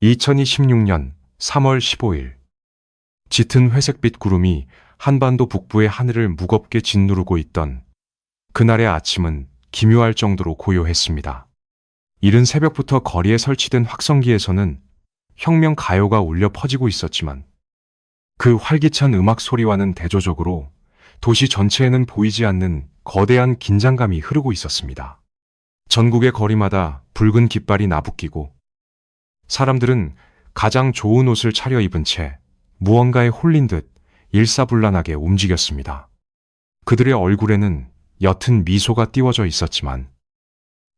2026년 3월 15일 짙은 회색빛 구름이 한반도 북부의 하늘을 무겁게 짓누르고 있던 그날의 아침은 기묘할 정도로 고요했습니다. 이른 새벽부터 거리에 설치된 확성기에서는 혁명 가요가 울려 퍼지고 있었지만 그 활기찬 음악 소리와는 대조적으로 도시 전체에는 보이지 않는 거대한 긴장감이 흐르고 있었습니다. 전국의 거리마다 붉은 깃발이 나부끼고 사람들은 가장 좋은 옷을 차려입은 채 무언가에 홀린 듯 일사불란하게 움직였습니다. 그들의 얼굴에는 옅은 미소가 띄워져 있었지만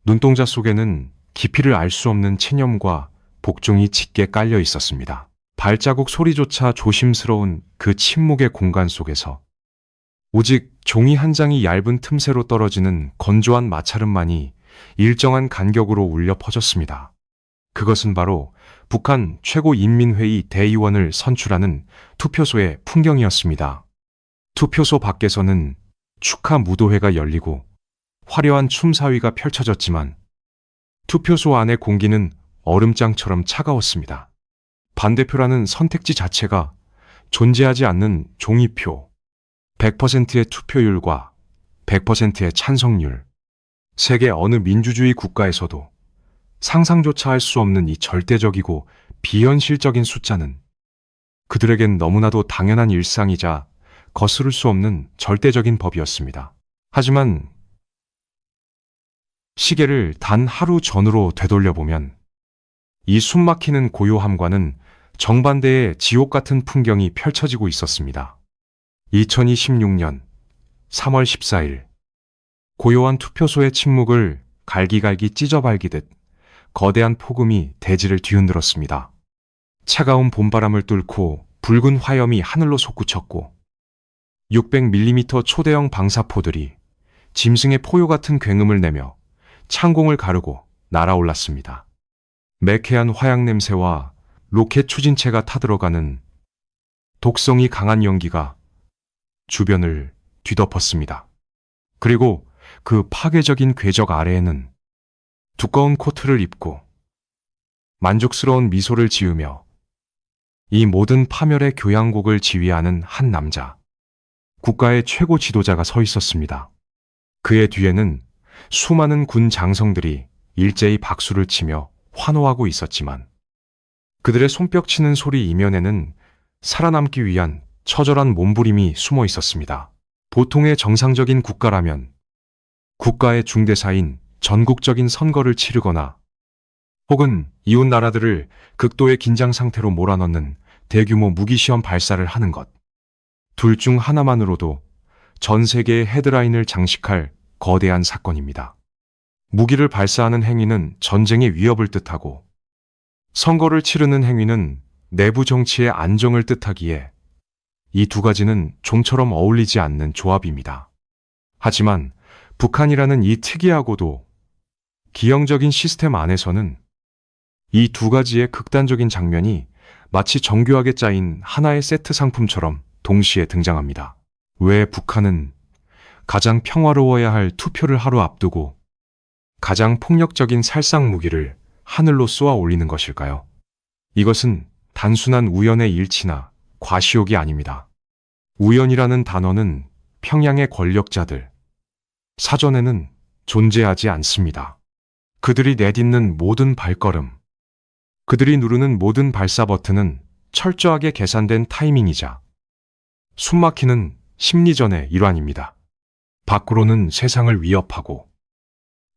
눈동자 속에는 깊이를 알 수 없는 체념과 복종이 짙게 깔려 있었습니다. 발자국 소리조차 조심스러운 그 침묵의 공간 속에서 오직 종이 한 장이 얇은 틈새로 떨어지는 건조한 마찰음만이 일정한 간격으로 울려 퍼졌습니다. 그것은 바로 북한 최고인민회의 대의원을 선출하는 투표소의 풍경이었습니다. 투표소 밖에서는 축하 무도회가 열리고 화려한 춤사위가 펼쳐졌지만 투표소 안의 공기는 얼음장처럼 차가웠습니다. 반대표라는 선택지 자체가 존재하지 않는 종이표, 100%의 투표율과 100%의 찬성률, 세계 어느 민주주의 국가에서도 상상조차 할 수 없는 이 절대적이고 비현실적인 숫자는 그들에겐 너무나도 당연한 일상이자 거스를 수 없는 절대적인 법이었습니다. 하지만 시계를 단 하루 전으로 되돌려보면 이 숨막히는 고요함과는 정반대의 지옥 같은 풍경이 펼쳐지고 있었습니다. 2026년 3월 14일 고요한 투표소의 침묵을 갈기갈기 찢어발기듯 거대한 폭음이 대지를 뒤흔들었습니다. 차가운 봄바람을 뚫고 붉은 화염이 하늘로 솟구쳤고 600mm 초대형 방사포들이 짐승의 포효 같은 굉음을 내며 창공을 가르고 날아올랐습니다. 매캐한 화약 냄새와 로켓 추진체가 타들어가는 독성이 강한 연기가 주변을 뒤덮었습니다. 그리고 그 파괴적인 궤적 아래에는 두꺼운 코트를 입고 만족스러운 미소를 지으며 이 모든 파멸의 교향곡을 지휘하는 한 남자, 국가의 최고 지도자가 서 있었습니다. 그의 뒤에는 수많은 군 장성들이 일제히 박수를 치며 환호하고 있었지만 그들의 손뼉치는 소리 이면에는 살아남기 위한 처절한 몸부림이 숨어 있었습니다. 보통의 정상적인 국가라면 국가의 중대사인 전국적인 선거를 치르거나 혹은 이웃 나라들을 극도의 긴장 상태로 몰아넣는 대규모 무기시험 발사를 하는 것. 둘 중 하나만으로도 전 세계의 헤드라인을 장식할 거대한 사건입니다. 무기를 발사하는 행위는 전쟁의 위협을 뜻하고 선거를 치르는 행위는 내부 정치의 안정을 뜻하기에 이 두 가지는 좀처럼 어울리지 않는 조합입니다. 하지만 북한이라는 이 특이하고도 기형적인 시스템 안에서는 이 두 가지의 극단적인 장면이 마치 정교하게 짜인 하나의 세트 상품처럼 동시에 등장합니다. 왜 북한은 가장 평화로워야 할 투표를 하루 앞두고 가장 폭력적인 살상 무기를 하늘로 쏘아 올리는 것일까요? 이것은 단순한 우연의 일치나 과시욕이 아닙니다. 우연이라는 단어는 평양의 권력자들, 사전에는 존재하지 않습니다. 그들이 내딛는 모든 발걸음, 그들이 누르는 모든 발사 버튼은 철저하게 계산된 타이밍이자 숨막히는 심리전의 일환입니다. 밖으로는 세상을 위협하고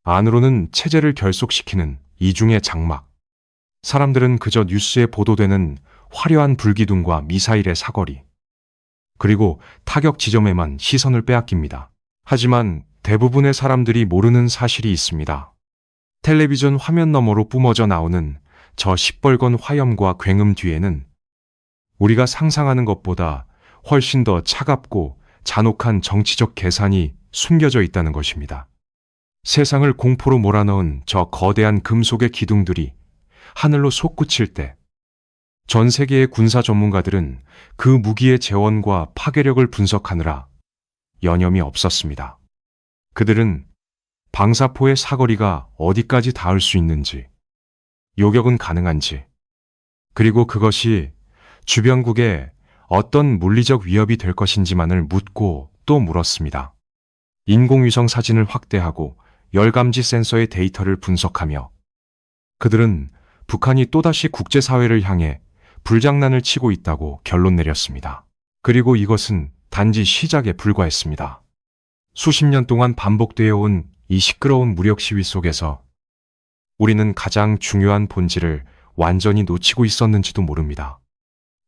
안으로는 체제를 결속시키는 이중의 장막. 사람들은 그저 뉴스에 보도되는 화려한 불기둥과 미사일의 사거리, 그리고 타격 지점에만 시선을 빼앗깁니다. 하지만 대부분의 사람들이 모르는 사실이 있습니다. 텔레비전 화면 너머로 뿜어져 나오는 저 시뻘건 화염과 굉음 뒤에는 우리가 상상하는 것보다 훨씬 더 차갑고 잔혹한 정치적 계산이 숨겨져 있다는 것입니다. 세상을 공포로 몰아넣은 저 거대한 금속의 기둥들이 하늘로 솟구칠 때 전 세계의 군사 전문가들은 그 무기의 재원과 파괴력을 분석하느라 여념이 없었습니다. 그들은 방사포의 사거리가 어디까지 닿을 수 있는지, 요격은 가능한지, 그리고 그것이 주변국에 어떤 물리적 위협이 될 것인지만을 묻고 또 물었습니다. 인공위성 사진을 확대하고 열감지 센서의 데이터를 분석하며 그들은 북한이 또다시 국제사회를 향해 불장난을 치고 있다고 결론 내렸습니다. 그리고 이것은 단지 시작에 불과했습니다. 수십 년 동안 반복되어 온 이 시끄러운 무력 시위 속에서 우리는 가장 중요한 본질을 완전히 놓치고 있었는지도 모릅니다.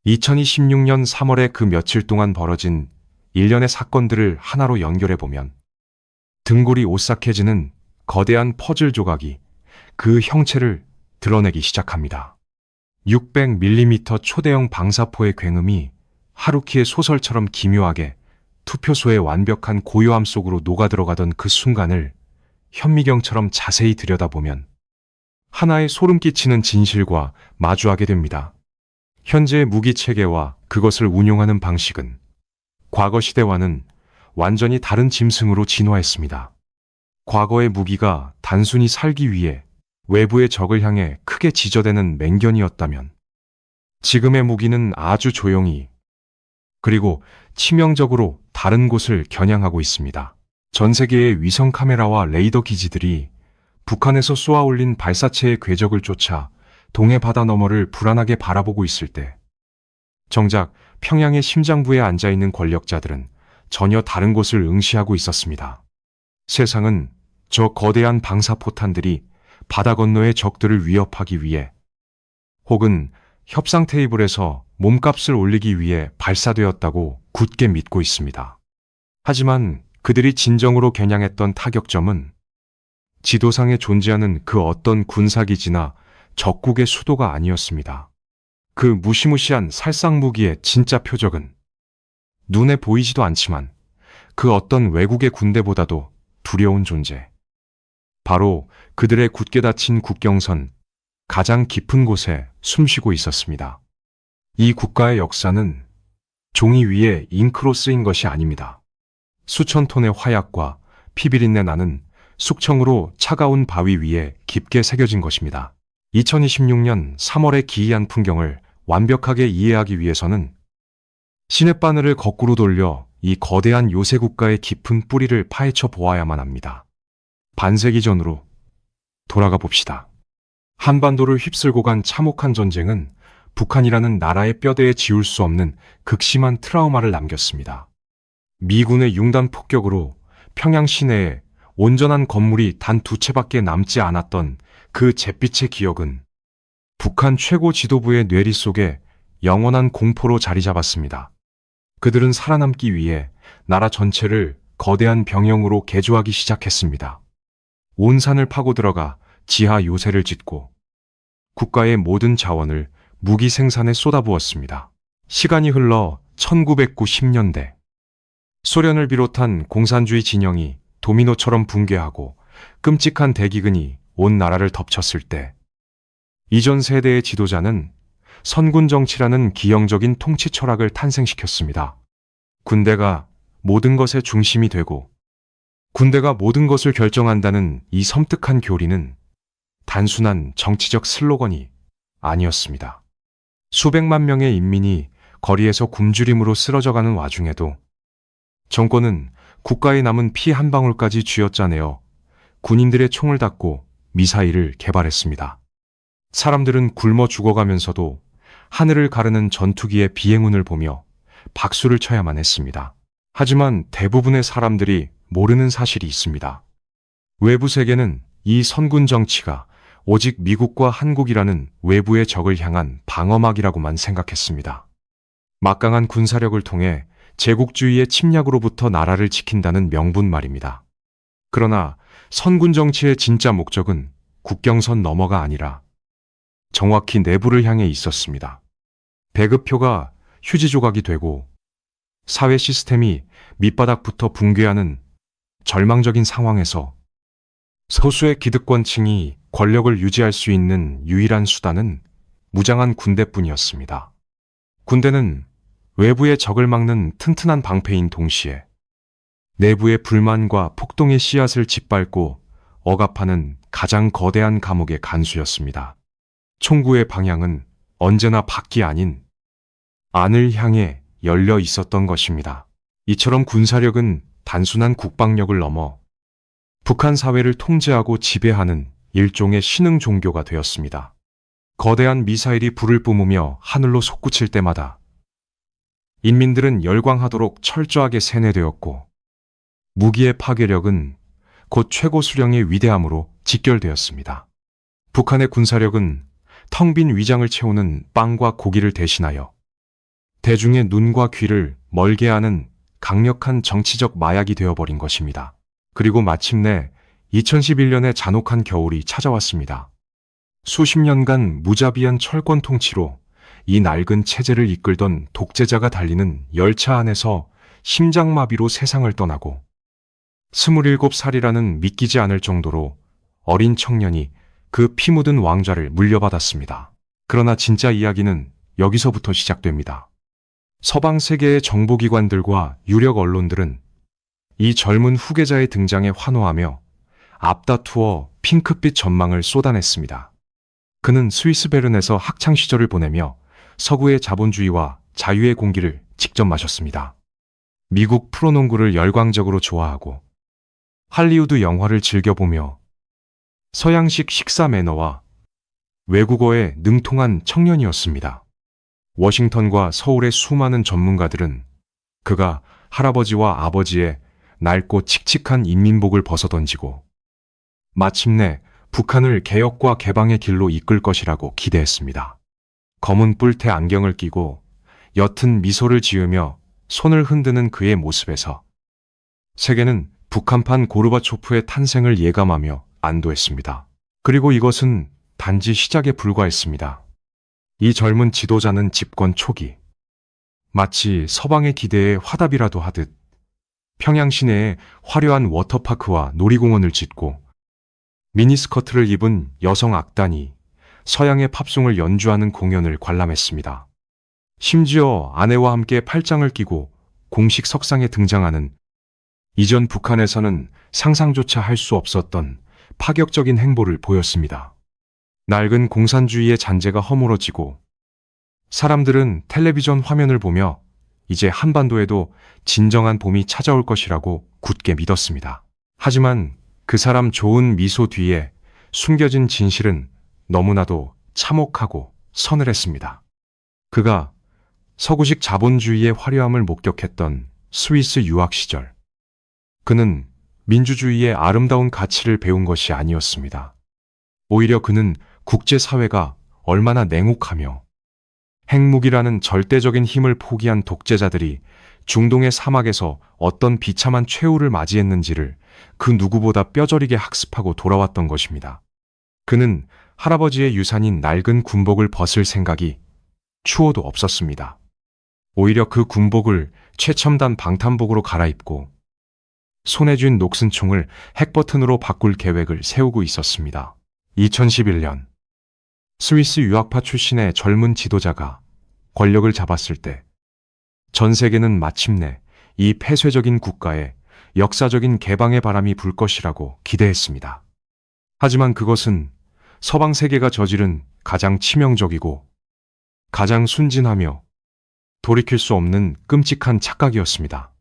2026년 3월에 그 며칠 동안 벌어진 일련의 사건들을 하나로 연결해보면 등골이 오싹해지는 거대한 퍼즐 조각이 그 형체를 드러내기 시작합니다. 600mm 초대형 방사포의 굉음이 하루키의 소설처럼 기묘하게 투표소의 완벽한 고요함 속으로 녹아들어가던 그 순간을 현미경처럼 자세히 들여다보면 하나의 소름 끼치는 진실과 마주하게 됩니다. 현재의 무기 체계와 그것을 운용하는 방식은 과거 시대와는 완전히 다른 짐승으로 진화했습니다. 과거의 무기가 단순히 살기 위해 외부의 적을 향해 크게 지저대는 맹견이었다면 지금의 무기는 아주 조용히 그리고 치명적으로 다른 곳을 겨냥하고 있습니다. 전 세계의 위성 카메라와 레이더 기지들이 북한에서 쏘아올린 발사체의 궤적을 쫓아 동해 바다 너머를 불안하게 바라보고 있을 때 정작 평양의 심장부에 앉아있는 권력자들은 전혀 다른 곳을 응시하고 있었습니다. 세상은 저 거대한 방사포탄들이 바다 건너의 적들을 위협하기 위해 혹은 협상 테이블에서 몸값을 올리기 위해 발사되었다고 굳게 믿고 있습니다. 하지만 그들이 진정으로 겨냥했던 타격점은 지도상에 존재하는 그 어떤 군사기지나 적국의 수도가 아니었습니다. 그 무시무시한 살상무기의 진짜 표적은 눈에 보이지도 않지만 그 어떤 외국의 군대보다도 두려운 존재. 바로 그들의 굳게 닫힌 국경선 가장 깊은 곳에 숨쉬고 있었습니다. 이 국가의 역사는 종이 위에 잉크로 쓰인 것이 아닙니다. 수천 톤의 화약과 피비린내 나는 숙청으로 차가운 바위 위에 깊게 새겨진 것입니다. 2026년 3월의 기이한 풍경을 완벽하게 이해하기 위해서는 시냇바늘을 거꾸로 돌려 이 거대한 요새 국가의 깊은 뿌리를 파헤쳐 보아야만 합니다. 반세기 전으로 돌아가 봅시다. 한반도를 휩쓸고 간 참혹한 전쟁은 북한이라는 나라의 뼈대에 지울 수 없는 극심한 트라우마를 남겼습니다. 미군의 융단 폭격으로 평양 시내에 온전한 건물이 단 2채밖에 남지 않았던 그 잿빛의 기억은 북한 최고 지도부의 뇌리 속에 영원한 공포로 자리 잡았습니다. 그들은 살아남기 위해 나라 전체를 거대한 병영으로 개조하기 시작했습니다. 온 산을 파고 들어가 지하 요새를 짓고 국가의 모든 자원을 무기 생산에 쏟아부었습니다. 시간이 흘러 1990년대 소련을 비롯한 공산주의 진영이 도미노처럼 붕괴하고 끔찍한 대기근이 온 나라를 덮쳤을 때 이전 세대의 지도자는 선군 정치라는 기형적인 통치 철학을 탄생시켰습니다. 군대가 모든 것의 중심이 되고 군대가 모든 것을 결정한다는 이 섬뜩한 교리는 단순한 정치적 슬로건이 아니었습니다. 수백만 명의 인민이 거리에서 굶주림으로 쓰러져가는 와중에도 정권은 국가에 남은 피 한 방울까지 쥐어짜내어 군인들의 총을 닫고 미사일을 개발했습니다. 사람들은 굶어 죽어가면서도 하늘을 가르는 전투기의 비행운을 보며 박수를 쳐야만 했습니다. 하지만 대부분의 사람들이 모르는 사실이 있습니다. 외부 세계는 이 선군 정치가 오직 미국과 한국이라는 외부의 적을 향한 방어막이라고만 생각했습니다. 막강한 군사력을 통해 제국주의의 침략으로부터 나라를 지킨다는 명분 말입니다. 그러나 선군 정치의 진짜 목적은 국경선 너머가 아니라 정확히 내부를 향해 있었습니다. 배급표가 휴지 조각이 되고 사회 시스템이 밑바닥부터 붕괴하는 절망적인 상황에서 소수의 기득권층이 권력을 유지할 수 있는 유일한 수단은 무장한 군대뿐이었습니다. 군대는 외부의 적을 막는 튼튼한 방패인 동시에 내부의 불만과 폭동의 씨앗을 짓밟고 억압하는 가장 거대한 감옥의 간수였습니다. 총구의 방향은 언제나 밖이 아닌 안을 향해 열려 있었던 것입니다. 이처럼 군사력은 단순한 국방력을 넘어 북한 사회를 통제하고 지배하는 일종의 신흥 종교가 되었습니다. 거대한 미사일이 불을 뿜으며 하늘로 솟구칠 때마다 인민들은 열광하도록 철저하게 세뇌되었고 무기의 파괴력은 곧 최고 수령의 위대함으로 직결되었습니다. 북한의 군사력은 텅 빈 위장을 채우는 빵과 고기를 대신하여 대중의 눈과 귀를 멀게 하는 강력한 정치적 마약이 되어버린 것입니다. 그리고 마침내 2011년의 잔혹한 겨울이 찾아왔습니다. 수십 년간 무자비한 철권 통치로 이 낡은 체제를 이끌던 독재자가 달리는 열차 안에서 심장마비로 세상을 떠나고 27살이라는 믿기지 않을 정도로 어린 청년이 그 피 묻은 왕좌를 물려받았습니다. 그러나 진짜 이야기는 여기서부터 시작됩니다. 서방 세계의 정보기관들과 유력 언론들은 이 젊은 후계자의 등장에 환호하며 앞다투어 핑크빛 전망을 쏟아냈습니다. 그는 스위스 베른에서 학창시절을 보내며 서구의 자본주의와 자유의 공기를 직접 마셨습니다. 미국 프로농구를 열광적으로 좋아하고 할리우드 영화를 즐겨보며 서양식 식사 매너와 외국어에 능통한 청년이었습니다. 워싱턴과 서울의 수많은 전문가들은 그가 할아버지와 아버지의 낡고 칙칙한 인민복을 벗어던지고 마침내 북한을 개혁과 개방의 길로 이끌 것이라고 기대했습니다. 검은 뿔테 안경을 끼고 옅은 미소를 지으며 손을 흔드는 그의 모습에서 세계는 북한판 고르바초프의 탄생을 예감하며 안도했습니다. 그리고 이것은 단지 시작에 불과했습니다. 이 젊은 지도자는 집권 초기 마치 서방의 기대에 화답이라도 하듯 평양 시내에 화려한 워터파크와 놀이공원을 짓고 미니스커트를 입은 여성 악단이 서양의 팝송을 연주하는 공연을 관람했습니다. 심지어 아내와 함께 팔짱을 끼고 공식 석상에 등장하는 이전 북한에서는 상상조차 할 수 없었던 파격적인 행보를 보였습니다. 낡은 공산주의의 잔재가 허물어지고 사람들은 텔레비전 화면을 보며 이제 한반도에도 진정한 봄이 찾아올 것이라고 굳게 믿었습니다. 하지만 그 사람 좋은 미소 뒤에 숨겨진 진실은 너무나도 참혹하고 서늘했습니다. 그가 서구식 자본주의의 화려함을 목격했던 스위스 유학 시절, 그는 민주주의의 아름다운 가치를 배운 것이 아니었습니다. 오히려 그는 국제사회가 얼마나 냉혹하며 핵무기라는 절대적인 힘을 포기한 독재자들이 중동의 사막에서 어떤 비참한 최후를 맞이했는지를 그 누구보다 뼈저리게 학습하고 돌아왔던 것입니다. 그는 할아버지의 유산인 낡은 군복을 벗을 생각이 추호도 없었습니다. 오히려 그 군복을 최첨단 방탄복으로 갈아입고 손에 쥔 녹슨 총을 핵버튼으로 바꿀 계획을 세우고 있었습니다. 2011년 스위스 유학파 출신의 젊은 지도자가 권력을 잡았을 때 전 세계는 마침내 이 폐쇄적인 국가에 역사적인 개방의 바람이 불 것이라고 기대했습니다. 하지만 그것은 서방 세계가 저지른 가장 치명적이고 가장 순진하며 돌이킬 수 없는 끔찍한 착각이었습니다.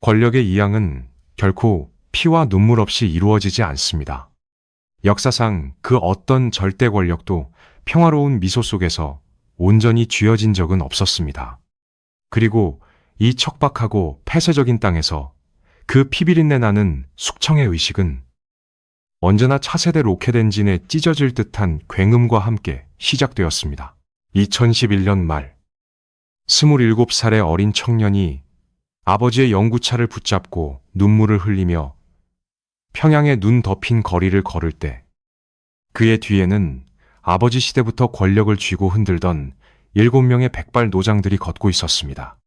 권력의 이양은 결코 피와 눈물 없이 이루어지지 않습니다. 역사상 그 어떤 절대 권력도 평화로운 미소 속에서 온전히 쥐어진 적은 없었습니다. 그리고 이 척박하고 폐쇄적인 땅에서 그 피비린내 나는 숙청의 의식은 언제나 차세대 로켓 엔진에 찢어질 듯한 굉음과 함께 시작되었습니다. 2011년 말 27살의 어린 청년이 아버지의 연구차를 붙잡고 눈물을 흘리며 평양의 눈 덮인 거리를 걸을 때 그의 뒤에는 아버지 시대부터 권력을 쥐고 흔들던 7명의 백발 노장들이 걷고 있었습니다.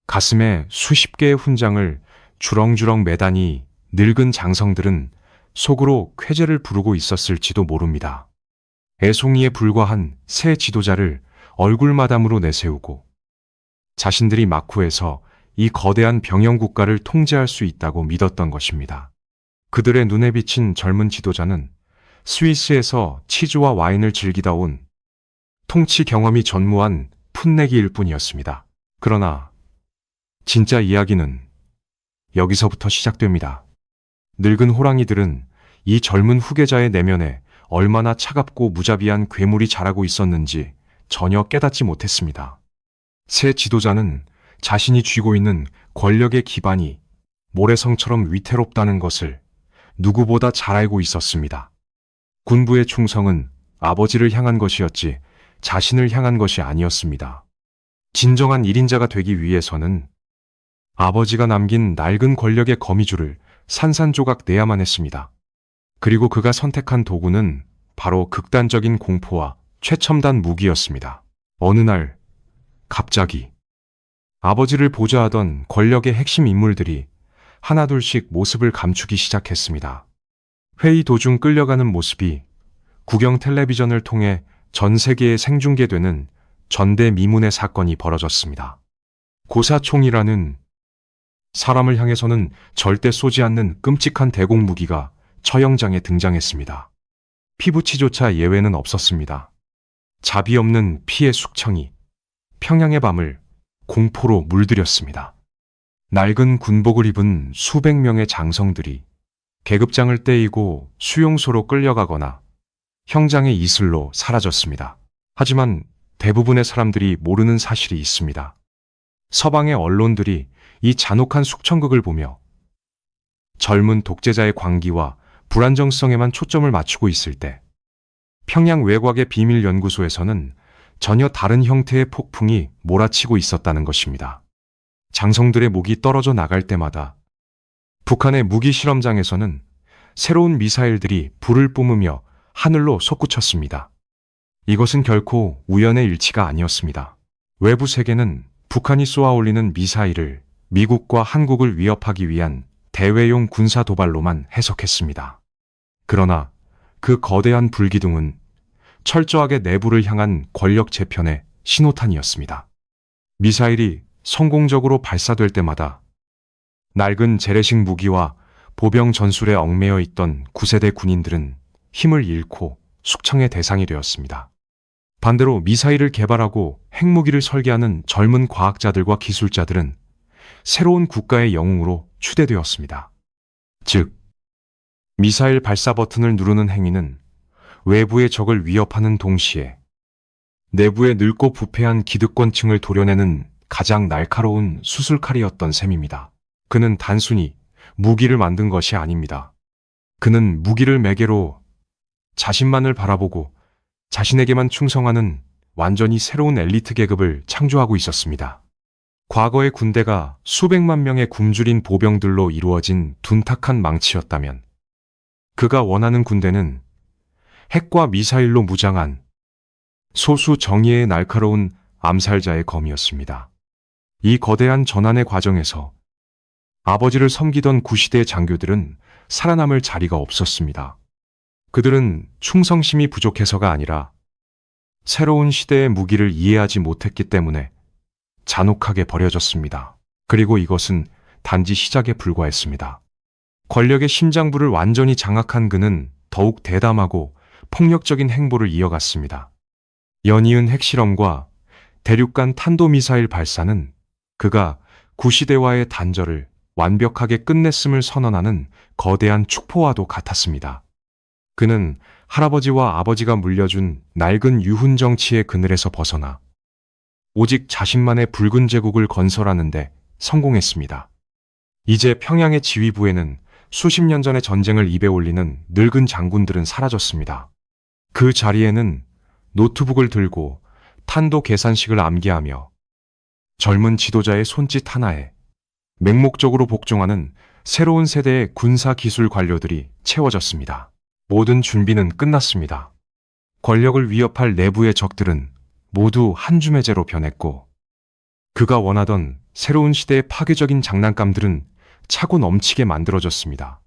가슴에 수십 개의 훈장을 주렁주렁 매다니 늙은 장성들은 속으로 쾌재를 부르고 있었을지도 모릅니다. 애송이에 불과한 새 지도자를 얼굴마담으로 내세우고 자신들이 마쿠에서 이 거대한 병영 국가를 통제할 수 있다고 믿었던 것입니다. 그들의 눈에 비친 젊은 지도자는 스위스에서 치즈와 와인을 즐기다 온 통치 경험이 전무한 풋내기일 뿐이었습니다. 그러나 진짜 이야기는 여기서부터 시작됩니다. 늙은 호랑이들은 이 젊은 후계자의 내면에 얼마나 차갑고 무자비한 괴물이 자라고 있었는지 전혀 깨닫지 못했습니다. 새 지도자는 자신이 쥐고 있는 권력의 기반이 모래성처럼 위태롭다는 것을 누구보다 잘 알고 있었습니다. 군부의 충성은 아버지를 향한 것이었지 자신을 향한 것이 아니었습니다. 진정한 1인자가 되기 위해서는 아버지가 남긴 낡은 권력의 거미줄을 산산조각 내야만 했습니다. 그리고 그가 선택한 도구는 바로 극단적인 공포와 최첨단 무기였습니다. 어느 날 갑자기 아버지를 보좌하던 권력의 핵심 인물들이 하나둘씩 모습을 감추기 시작했습니다. 회의 도중 끌려가는 모습이 국영 텔레비전을 통해 전 세계에 생중계되는 전대미문의 사건이 벌어졌습니다. 고사총이라는 사람을 향해서는 절대 쏘지 않는 끔찍한 대공 무기가 처형장에 등장했습니다. 피부치조차 예외는 없었습니다. 자비 없는 피의 숙청이 평양의 밤을 공포로 물들였습니다. 낡은 군복을 입은 수백 명의 장성들이 계급장을 떼이고 수용소로 끌려가거나 형장의 이슬로 사라졌습니다. 하지만 대부분의 사람들이 모르는 사실이 있습니다. 서방의 언론들이 이 잔혹한 숙청극을 보며 젊은 독재자의 광기와 불안정성에만 초점을 맞추고 있을 때 평양 외곽의 비밀연구소에서는 전혀 다른 형태의 폭풍이 몰아치고 있었다는 것입니다. 장성들의 목이 떨어져 나갈 때마다 북한의 무기 실험장에서는 새로운 미사일들이 불을 뿜으며 하늘로 솟구쳤습니다. 이것은 결코 우연의 일치가 아니었습니다. 외부 세계는 북한이 쏘아 올리는 미사일을 미국과 한국을 위협하기 위한 대외용 군사 도발로만 해석했습니다. 그러나 그 거대한 불기둥은 철저하게 내부를 향한 권력 재편의 신호탄이었습니다. 미사일이 성공적으로 발사될 때마다 낡은 재래식 무기와 보병 전술에 얽매여 있던 9세대 군인들은 힘을 잃고 숙청의 대상이 되었습니다. 반대로 미사일을 개발하고 핵무기를 설계하는 젊은 과학자들과 기술자들은 새로운 국가의 영웅으로 추대되었습니다. 즉, 미사일 발사 버튼을 누르는 행위는 외부의 적을 위협하는 동시에 내부의 늙고 부패한 기득권층을 도려내는 가장 날카로운 수술칼이었던 셈입니다. 그는 단순히 무기를 만든 것이 아닙니다. 그는 무기를 매개로 자신만을 바라보고 자신에게만 충성하는 완전히 새로운 엘리트 계급을 창조하고 있었습니다. 과거의 군대가 수백만 명의 굶주린 보병들로 이루어진 둔탁한 망치였다면 그가 원하는 군대는 핵과 미사일로 무장한 소수 정예의 날카로운 암살자의 검이었습니다. 이 거대한 전환의 과정에서 아버지를 섬기던 구시대 장교들은 살아남을 자리가 없었습니다. 그들은 충성심이 부족해서가 아니라 새로운 시대의 무기를 이해하지 못했기 때문에 잔혹하게 버려졌습니다. 그리고 이것은 단지 시작에 불과했습니다. 권력의 심장부를 완전히 장악한 그는 더욱 대담하고 폭력적인 행보를 이어갔습니다. 연이은 핵실험과 대륙간 탄도미사일 발사는 그가 구시대와의 단절을 완벽하게 끝냈음을 선언하는 거대한 축포와도 같았습니다. 그는 할아버지와 아버지가 물려준 낡은 유훈 정치의 그늘에서 벗어나 오직 자신만의 붉은 제국을 건설하는 데 성공했습니다. 이제 평양의 지휘부에는 수십 년 전의 전쟁을 입에 올리는 늙은 장군들은 사라졌습니다. 그 자리에는 노트북을 들고 탄도 계산식을 암기하며 젊은 지도자의 손짓 하나에 맹목적으로 복종하는 새로운 세대의 군사기술 관료들이 채워졌습니다. 모든 준비는 끝났습니다. 권력을 위협할 내부의 적들은 모두 한 줌의 재로 변했고 그가 원하던 새로운 시대의 파괴적인 장난감들은 차고 넘치게 만들어졌습니다.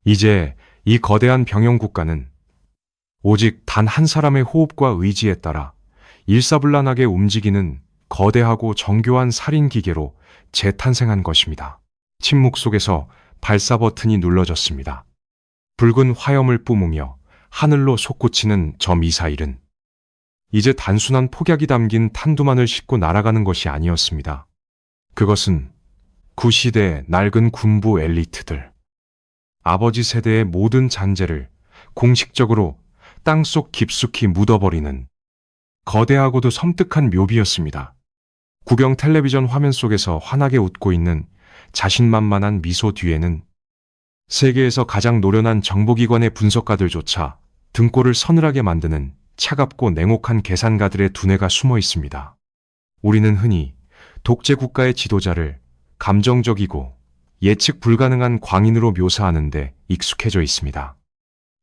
이제 이 거대한 병영 국가는 오직 단 한 사람의 호흡과 의지에 따라 일사불란하게 움직이는 거대하고 정교한 살인 기계로 재탄생한 것입니다. 침묵 속에서 발사 버튼이 눌러졌습니다. 붉은 화염을 뿜으며 하늘로 솟구치는 저 미사일은 이제 단순한 폭약이 담긴 탄두만을 싣고 날아가는 것이 아니었습니다. 그것은 구 시대의 낡은 군부 엘리트들, 아버지 세대의 모든 잔재를 공식적으로 땅속 깊숙이 묻어버리는 거대하고도 섬뜩한 묘비였습니다. 구경 텔레비전 화면 속에서 환하게 웃고 있는 자신만만한 미소 뒤에는 세계에서 가장 노련한 정보기관의 분석가들조차 등골을 서늘하게 만드는 차갑고 냉혹한 계산가들의 두뇌가 숨어 있습니다. 우리는 흔히 독재 국가의 지도자를 감정적이고 예측 불가능한 광인으로 묘사하는데 익숙해져 있습니다.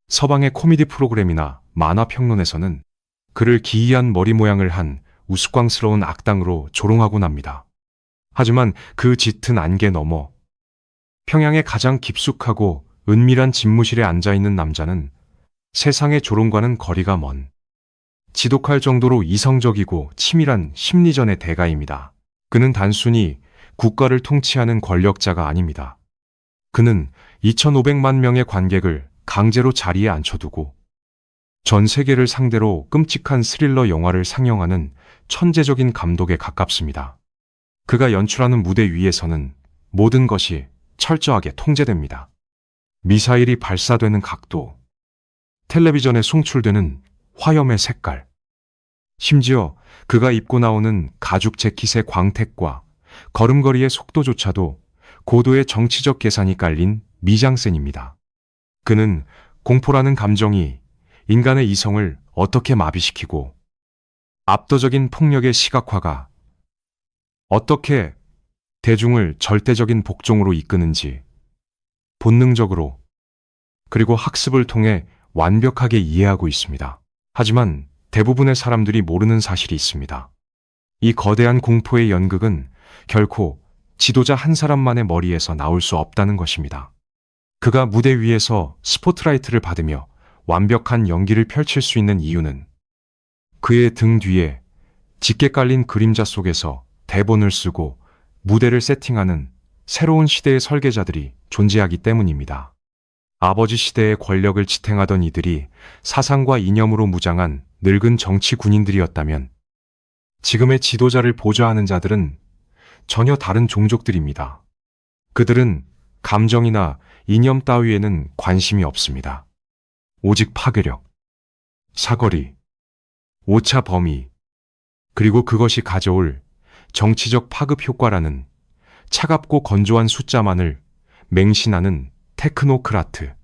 서방의 코미디 프로그램이나 만화 평론에서는 그를 기이한 머리 모양을 한 우스꽝스러운 악당으로 조롱하곤 합니다. 하지만 그 짙은 안개 너머 평양의 가장 깊숙하고 은밀한 집무실에 앉아있는 남자는 세상의 조롱과는 거리가 먼 지독할 정도로 이성적이고 치밀한 심리전의 대가입니다. 그는 단순히 국가를 통치하는 권력자가 아닙니다. 그는 2,500만 명의 관객을 강제로 자리에 앉혀두고 전 세계를 상대로 끔찍한 스릴러 영화를 상영하는 천재적인 감독에 가깝습니다. 그가 연출하는 무대 위에서는 모든 것이 철저하게 통제됩니다. 미사일이 발사되는 각도, 텔레비전에 송출되는 화염의 색깔, 심지어 그가 입고 나오는 가죽 재킷의 광택과 걸음걸이의 속도조차도 고도의 정치적 계산이 깔린 미장센입니다. 그는 공포라는 감정이 인간의 이성을 어떻게 마비시키고 압도적인 폭력의 시각화가 어떻게 대중을 절대적인 복종으로 이끄는지 본능적으로 그리고 학습을 통해 완벽하게 이해하고 있습니다. 하지만 대부분의 사람들이 모르는 사실이 있습니다. 이 거대한 공포의 연극은 결코 지도자 한 사람만의 머리에서 나올 수 없다는 것입니다. 그가 무대 위에서 스포트라이트를 받으며 완벽한 연기를 펼칠 수 있는 이유는 그의 등 뒤에 짙게 깔린 그림자 속에서 대본을 쓰고 무대를 세팅하는 새로운 시대의 설계자들이 존재하기 때문입니다. 아버지 시대의 권력을 지탱하던 이들이 사상과 이념으로 무장한 늙은 정치 군인들이었다면 지금의 지도자를 보좌하는 자들은 전혀 다른 종족들입니다. 그들은 감정이나 이념 따위에는 관심이 없습니다. 오직 파괴력, 사거리, 오차 범위, 그리고 그것이 가져올 정치적 파급 효과라는 차갑고 건조한 숫자만을 맹신하는 테크노크라트,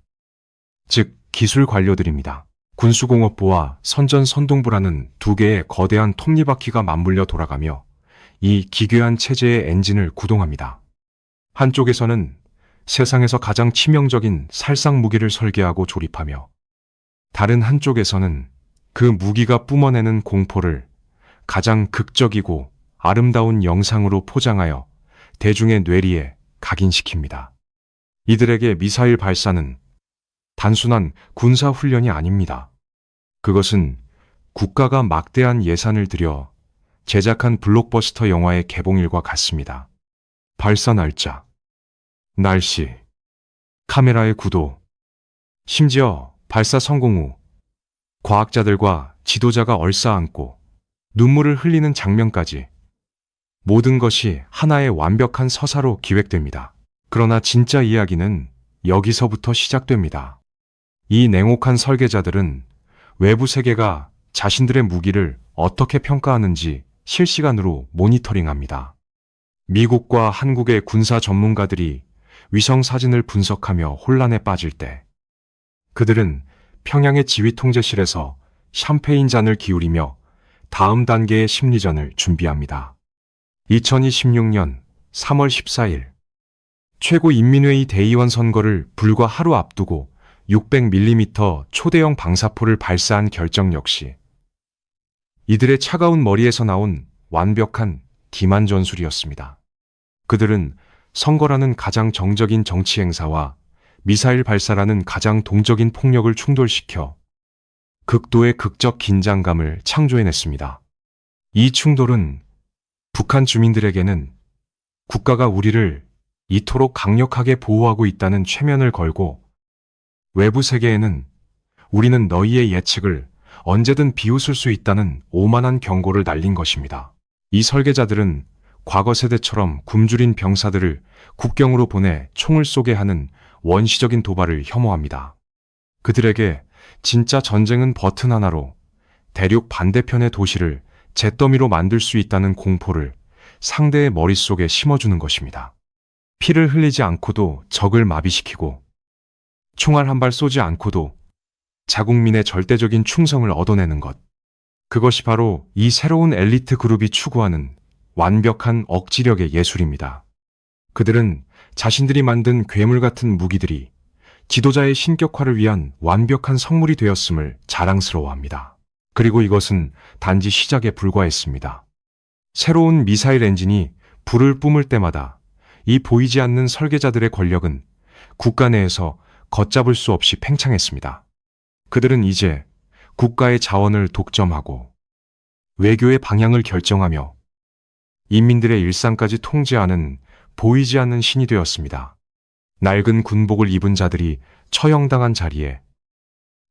즉 기술 관료들입니다. 군수공업부와 선전선동부라는 두 개의 거대한 톱니바퀴가 맞물려 돌아가며 이 기괴한 체제의 엔진을 구동합니다. 한쪽에서는 세상에서 가장 치명적인 살상 무기를 설계하고 조립하며 다른 한쪽에서는 그 무기가 뿜어내는 공포를 가장 극적이고 아름다운 영상으로 포장하여 대중의 뇌리에 각인시킵니다. 이들에게 미사일 발사는 단순한 군사훈련이 아닙니다. 그것은 국가가 막대한 예산을 들여 제작한 블록버스터 영화의 개봉일과 같습니다. 발사 날짜, 날씨, 카메라의 구도, 심지어 발사 성공 후 과학자들과 지도자가 얼싸안고 눈물을 흘리는 장면까지 모든 것이 하나의 완벽한 서사로 기획됩니다. 그러나 진짜 이야기는 여기서부터 시작됩니다. 이 냉혹한 설계자들은 외부 세계가 자신들의 무기를 어떻게 평가하는지 실시간으로 모니터링합니다. 미국과 한국의 군사 전문가들이 위성 사진을 분석하며 혼란에 빠질 때 그들은 평양의 지휘통제실에서 샴페인 잔을 기울이며 다음 단계의 심리전을 준비합니다. 2026년 3월 14일 최고인민회의 대의원 선거를 불과 하루 앞두고 600mm 초대형 방사포를 발사한 결정 역시 이들의 차가운 머리에서 나온 완벽한 기만 전술이었습니다. 그들은 선거라는 가장 정적인 정치 행사와 미사일 발사라는 가장 동적인 폭력을 충돌시켜 극도의 극적 긴장감을 창조해냈습니다. 이 충돌은 북한 주민들에게는 국가가 우리를 이토록 강력하게 보호하고 있다는 최면을 걸고 외부 세계에는 우리는 너희의 예측을 언제든 비웃을 수 있다는 오만한 경고를 날린 것입니다. 이 설계자들은 과거 세대처럼 굶주린 병사들을 국경으로 보내 총을 쏘게 하는 원시적인 도발을 혐오합니다. 그들에게 진짜 전쟁은 버튼 하나로 대륙 반대편의 도시를 잿더미로 만들 수 있다는 공포를 상대의 머릿속에 심어주는 것입니다. 피를 흘리지 않고도 적을 마비시키고 총알 한 발 쏘지 않고도 자국민의 절대적인 충성을 얻어내는 것. 그것이 바로 이 새로운 엘리트 그룹이 추구하는 완벽한 억지력의 예술입니다. 그들은 자신들이 만든 괴물 같은 무기들이 지도자의 신격화를 위한 완벽한 성물이 되었음을 자랑스러워합니다. 그리고 이것은 단지 시작에 불과했습니다. 새로운 미사일 엔진이 불을 뿜을 때마다 이 보이지 않는 설계자들의 권력은 국가 내에서 걷잡을 수 없이 팽창했습니다. 그들은 이제 국가의 자원을 독점하고 외교의 방향을 결정하며 인민들의 일상까지 통제하는 보이지 않는 신이 되었습니다. 낡은 군복을 입은 자들이 처형당한 자리에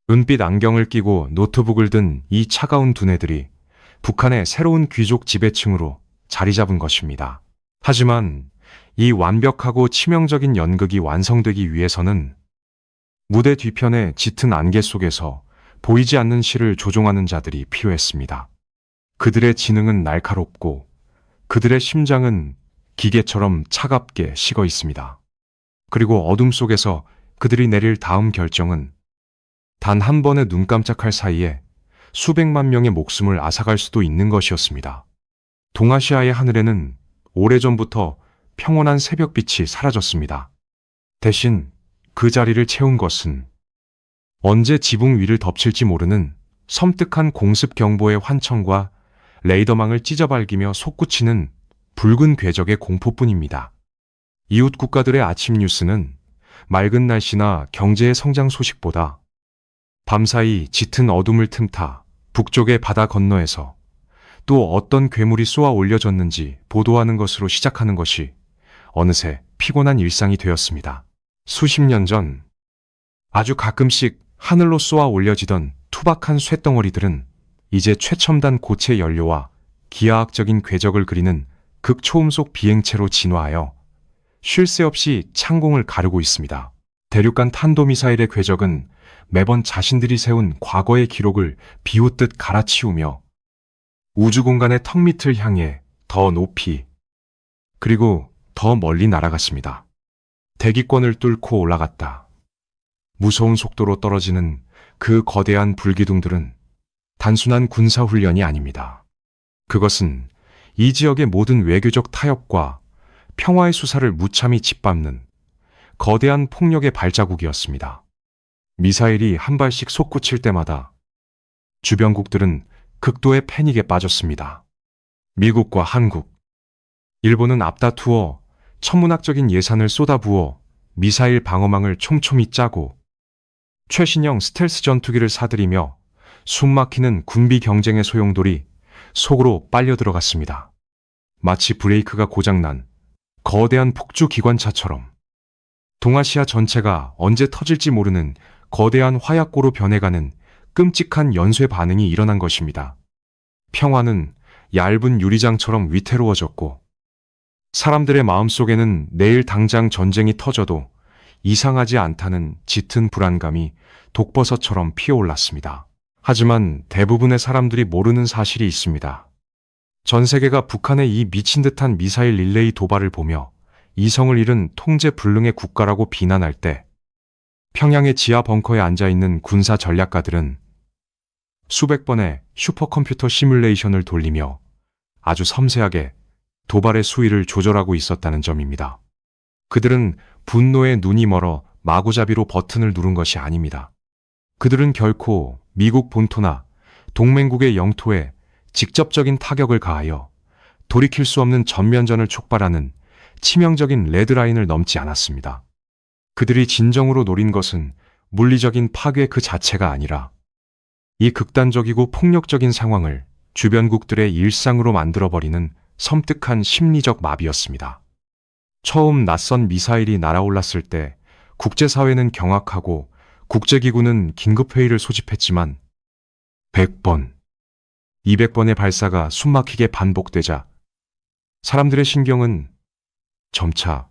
은빛 안경을 끼고 노트북을 든 이 차가운 두뇌들이 북한의 새로운 귀족 지배층으로 자리 잡은 것입니다. 하지만 이 완벽하고 치명적인 연극이 완성되기 위해서는 무대 뒤편의 짙은 안개 속에서 보이지 않는 실을 조종하는 자들이 필요했습니다. 그들의 지능은 날카롭고 그들의 심장은 기계처럼 차갑게 식어 있습니다. 그리고 어둠 속에서 그들이 내릴 다음 결정은 단 한 번의 눈 깜짝할 사이에 수백만 명의 목숨을 앗아갈 수도 있는 것이었습니다. 동아시아의 하늘에는 오래전부터 평온한 새벽빛이 사라졌습니다. 대신 그 자리를 채운 것은 언제 지붕 위를 덮칠지 모르는 섬뜩한 공습 경보의 환청과 레이더망을 찢어발기며 솟구치는 붉은 궤적의 공포뿐입니다. 이웃 국가들의 아침 뉴스는 맑은 날씨나 경제의 성장 소식보다 밤사이 짙은 어둠을 틈타 북쪽의 바다 건너에서 또 어떤 괴물이 쏘아 올려졌는지 보도하는 것으로 시작하는 것이 어느새 피곤한 일상이 되었습니다. 수십 년 전 아주 가끔씩 하늘로 쏘아 올려지던 투박한 쇳덩어리들은 이제 최첨단 고체 연료와 기하학적인 궤적을 그리는 극초음 속 비행체로 진화하여 쉴 새 없이 창공을 가르고 있습니다. 대륙간 탄도미사일의 궤적은 매번 자신들이 세운 과거의 기록을 비웃듯 갈아치우며 우주 공간의 턱 밑을 향해 더 높이 그리고 더 멀리 날아갔습니다. 대기권을 뚫고 올라갔다. 무서운 속도로 떨어지는 그 거대한 불기둥들은 단순한 군사훈련이 아닙니다. 그것은 이 지역의 모든 외교적 타협과 평화의 수사를 무참히 짓밟는 거대한 폭력의 발자국이었습니다. 미사일이 한 발씩 솟구칠 때마다 주변국들은 극도의 패닉에 빠졌습니다. 미국과 한국, 일본은 앞다투어 천문학적인 예산을 쏟아부어 미사일 방어망을 촘촘히 짜고 최신형 스텔스 전투기를 사들이며 숨막히는 군비 경쟁의 소용돌이 속으로 빨려 들어갔습니다. 마치 브레이크가 고장난 거대한 폭주 기관차처럼 동아시아 전체가 언제 터질지 모르는 거대한 화약고로 변해가는 끔찍한 연쇄 반응이 일어난 것입니다. 평화는 얇은 유리장처럼 위태로워졌고 사람들의 마음속에는 내일 당장 전쟁이 터져도 이상하지 않다는 짙은 불안감이 독버섯처럼 피어올랐습니다. 하지만 대부분의 사람들이 모르는 사실이 있습니다. 전 세계가 북한의 이 미친 듯한 미사일 릴레이 도발을 보며 이성을 잃은 통제 불능의 국가라고 비난할 때 평양의 지하 벙커에 앉아있는 군사 전략가들은 수백 번의 슈퍼컴퓨터 시뮬레이션을 돌리며 아주 섬세하게 도발의 수위를 조절하고 있었다는 점입니다. 그들은 분노에 눈이 멀어 마구잡이로 버튼을 누른 것이 아닙니다. 그들은 결코 미국 본토나 동맹국의 영토에 직접적인 타격을 가하여 돌이킬 수 없는 전면전을 촉발하는 치명적인 레드라인을 넘지 않았습니다. 그들이 진정으로 노린 것은 물리적인 파괴 그 자체가 아니라 이 극단적이고 폭력적인 상황을 주변국들의 일상으로 만들어버리는 섬뜩한 심리적 마비였습니다. 처음 낯선 미사일이 날아올랐을 때 국제사회는 경악하고 국제기구는 긴급회의를 소집했지만 100번, 200번의 발사가 숨막히게 반복되자 사람들의 신경은 점차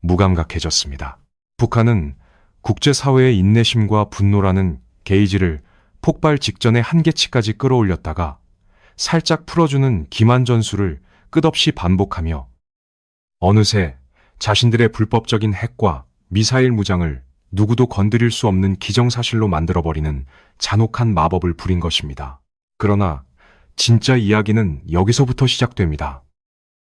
무감각해졌습니다. 북한은 국제사회의 인내심과 분노라는 게이지를 폭발 직전의 한계치까지 끌어올렸다가 살짝 풀어주는 기만 전술을 끝없이 반복하며 어느새 자신들의 불법적인 핵과 미사일 무장을 누구도 건드릴 수 없는 기정사실로 만들어버리는 잔혹한 마법을 부린 것입니다. 그러나 진짜 이야기는 여기서부터 시작됩니다.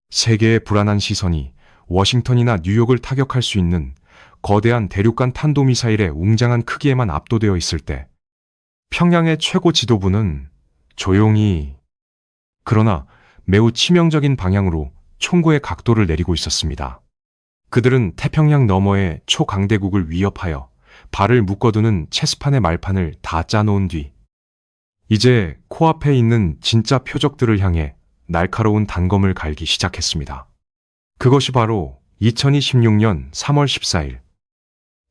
세계의 불안한 시선이 워싱턴이나 뉴욕을 타격할 수 있는 거대한 대륙간 탄도미사일의 웅장한 크기에만 압도되어 있을 때 평양의 최고 지도부는 조용히 그러나 매우 치명적인 방향으로 총구의 각도를 내리고 있었습니다. 그들은 태평양 너머의 초강대국을 위협하여 발을 묶어두는 체스판의 말판을 다 짜놓은 뒤 이제 코앞에 있는 진짜 표적들을 향해 날카로운 단검을 갈기 시작했습니다. 그것이 바로 2026년 3월 14일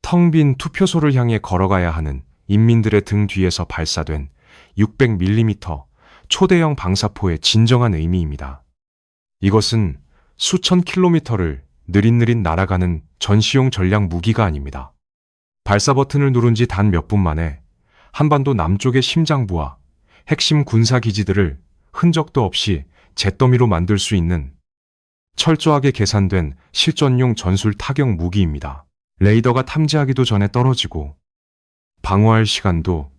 텅 빈 투표소를 향해 걸어가야 하는 인민들의 등 뒤에서 발사된 600mm 초대형 방사포의 진정한 의미입니다. 이것은 수천 킬로미터를 느릿느릿 날아가는 전시용 전략 무기가 아닙니다. 발사 버튼을 누른 지 단 몇 분 만에 한반도 남쪽의 심장부와 핵심 군사기지들을 흔적도 없이 잿더미로 만들 수 있는 철저하게 계산된 실전용 전술 타격 무기입니다. 레이더가 탐지하기도 전에 떨어지고 방어할 시간도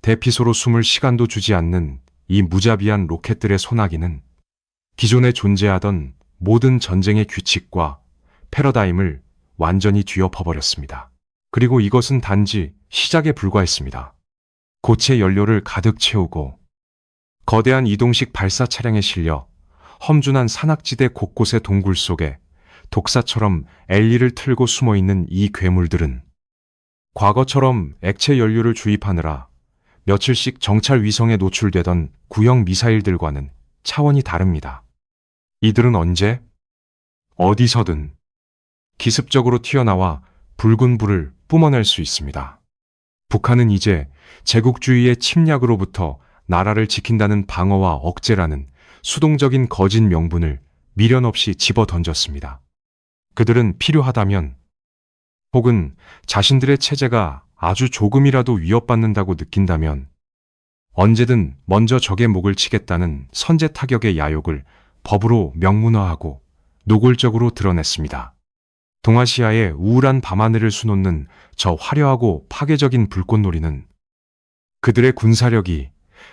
대피소로 숨을 시간도 주지 않는 이 무자비한 로켓들의 소나기는 기존에 존재하던 모든 전쟁의 규칙과 패러다임을 완전히 뒤엎어버렸습니다. 그리고 이것은 단지 시작에 불과했습니다. 고체 연료를 가득 채우고 거대한 이동식 발사 차량에 실려 험준한 산악지대 곳곳의 동굴 속에 독사처럼 엘리를 틀고 숨어있는 이 괴물들은 과거처럼 액체 연료를 주입하느라 며칠씩 정찰 위성에 노출되던 구형 미사일들과는 차원이 다릅니다. 이들은 언제, 어디서든 기습적으로 튀어나와 붉은 불을 뿜어낼 수 있습니다. 북한은 이제 제국주의의 침략으로부터 나라를 지킨다는 방어와 억제라는 수동적인 거짓 명분을 미련 없이 집어 던졌습니다. 그들은 필요하다면 혹은 자신들의 체제가 아주 조금이라도 위협받는다고 느낀다면 언제든 먼저 적의 목을 치겠다는 선제 타격의 야욕을 법으로 명문화하고 노골적으로 드러냈습니다. 동아시아의 우울한 밤하늘을 수놓는 저 화려하고 파괴적인 불꽃놀이는 그들의 군사력이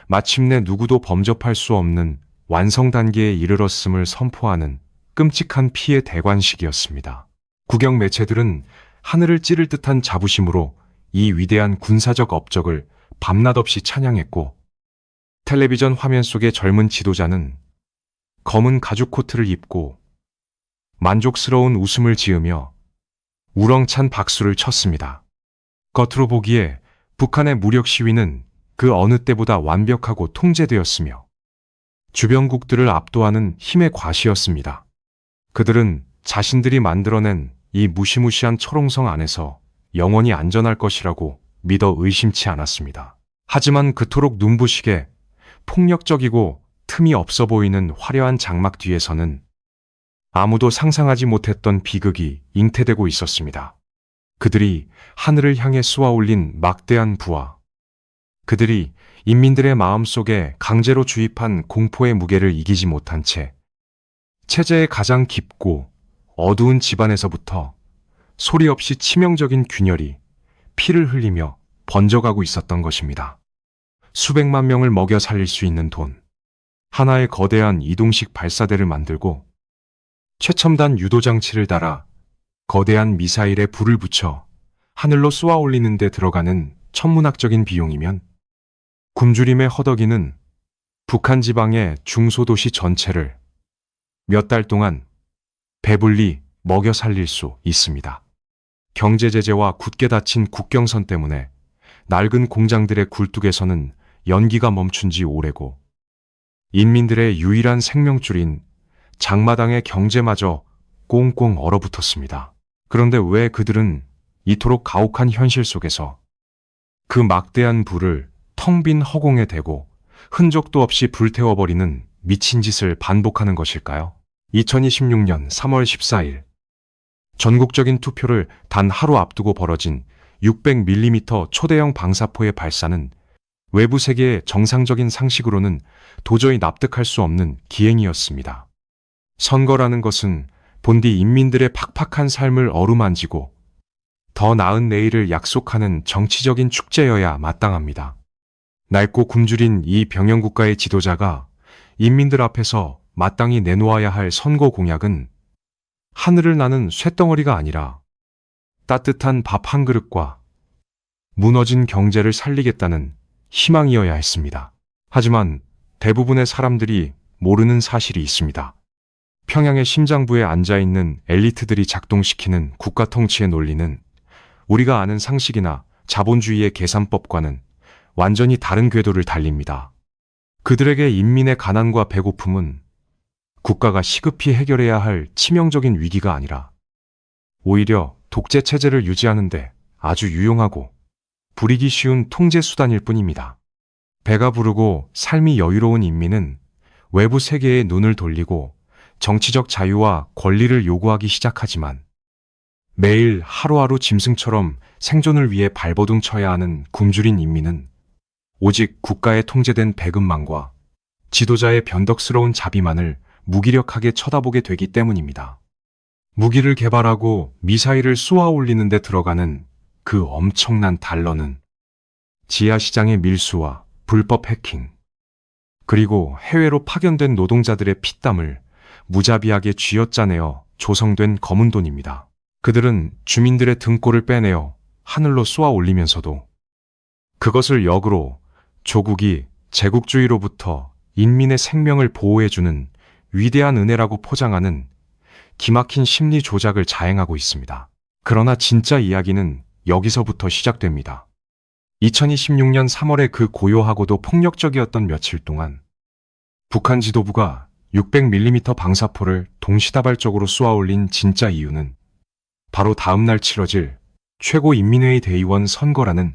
마침내 누구도 범접할 수 없는 완성 단계에 이르렀음을 선포하는 끔찍한 피해 대관식이었습니다. 국영 매체들은 하늘을 찌를 듯한 자부심으로 이 위대한 군사적 업적을 밤낮 없이 찬양했고 텔레비전 화면 속의 젊은 지도자는 검은 가죽 코트를 입고 만족스러운 웃음을 지으며 우렁찬 박수를 쳤습니다. 겉으로 보기에 북한의 무력 시위는 그 어느 때보다 완벽하고 통제되었으며 주변국들을 압도하는 힘의 과시였습니다. 그들은 자신들이 만들어낸 이 무시무시한 철옹성 안에서 영원히 안전할 것이라고 믿어 의심치 않았습니다. 하지만 그토록 눈부시게 폭력적이고 틈이 없어 보이는 화려한 장막 뒤에서는 아무도 상상하지 못했던 비극이 잉태되고 있었습니다. 그들이 하늘을 향해 쏘아올린 막대한 부하, 그들이 인민들의 마음속에 강제로 주입한 공포의 무게를 이기지 못한 채 체제의 가장 깊고 어두운 집안에서부터 소리 없이 치명적인 균열이 피를 흘리며 번져가고 있었던 것입니다. 수백만 명을 먹여 살릴 수 있는 돈, 하나의 거대한 이동식 발사대를 만들고 최첨단 유도장치를 달아 거대한 미사일에 불을 붙여 하늘로 쏘아 올리는 데 들어가는 천문학적인 비용이면 굶주림에 허덕이는 북한 지방의 중소도시 전체를 몇 달 동안 배불리 먹여 살릴 수 있습니다. 경제 제재와 굳게 닫힌 국경선 때문에 낡은 공장들의 굴뚝에서는 연기가 멈춘 지 오래고 인민들의 유일한 생명줄인 장마당의 경제마저 꽁꽁 얼어붙었습니다. 그런데 왜 그들은 이토록 가혹한 현실 속에서 그 막대한 불을 텅 빈 허공에 대고 흔적도 없이 불태워버리는 미친 짓을 반복하는 것일까요? 2026년 3월 14일 전국적인 투표를 단 하루 앞두고 벌어진 600mm 초대형 방사포의 발사는 외부 세계의 정상적인 상식으로는 도저히 납득할 수 없는 기행이었습니다. 선거라는 것은 본디 인민들의 팍팍한 삶을 어루만지고 더 나은 내일을 약속하는 정치적인 축제여야 마땅합니다. 낡고 굶주린 이 병영국가의 지도자가 인민들 앞에서 마땅히 내놓아야 할 선거 공약은 하늘을 나는 쇳덩어리가 아니라 따뜻한 밥 한 그릇과 무너진 경제를 살리겠다는 희망이어야 했습니다. 하지만 대부분의 사람들이 모르는 사실이 있습니다. 평양의 심장부에 앉아있는 엘리트들이 작동시키는 국가 통치의 논리는 우리가 아는 상식이나 자본주의의 계산법과는 완전히 다른 궤도를 달립니다. 그들에게 인민의 가난과 배고픔은 국가가 시급히 해결해야 할 치명적인 위기가 아니라 오히려 독재 체제를 유지하는데 아주 유용하고 부리기 쉬운 통제 수단일 뿐입니다. 배가 부르고 삶이 여유로운 인민은 외부 세계에 눈을 돌리고 정치적 자유와 권리를 요구하기 시작하지만 매일 하루하루 짐승처럼 생존을 위해 발버둥 쳐야 하는 굶주린 인민은 오직 국가에 통제된 배급망과 지도자의 변덕스러운 자비만을 무기력하게 쳐다보게 되기 때문입니다. 무기를 개발하고 미사일을 쏘아 올리는 데 들어가는 그 엄청난 달러는 지하시장의 밀수와 불법 해킹, 그리고 해외로 파견된 노동자들의 피땀을 무자비하게 쥐어짜내어 조성된 검은 돈입니다. 그들은 주민들의 등골을 빼내어 하늘로 쏘아 올리면서도 그것을 역으로 조국이 제국주의로부터 인민의 생명을 보호해주는 위대한 은혜라고 포장하는 기막힌 심리 조작을 자행하고 있습니다. 그러나 진짜 이야기는 여기서부터 시작됩니다. 2026년 3월에 그 고요하고도 폭력적이었던 며칠 동안 북한 지도부가 600mm 방사포를 동시다발적으로 쏘아올린 진짜 이유는 바로 다음날 치러질 최고인민회의 대의원 선거라는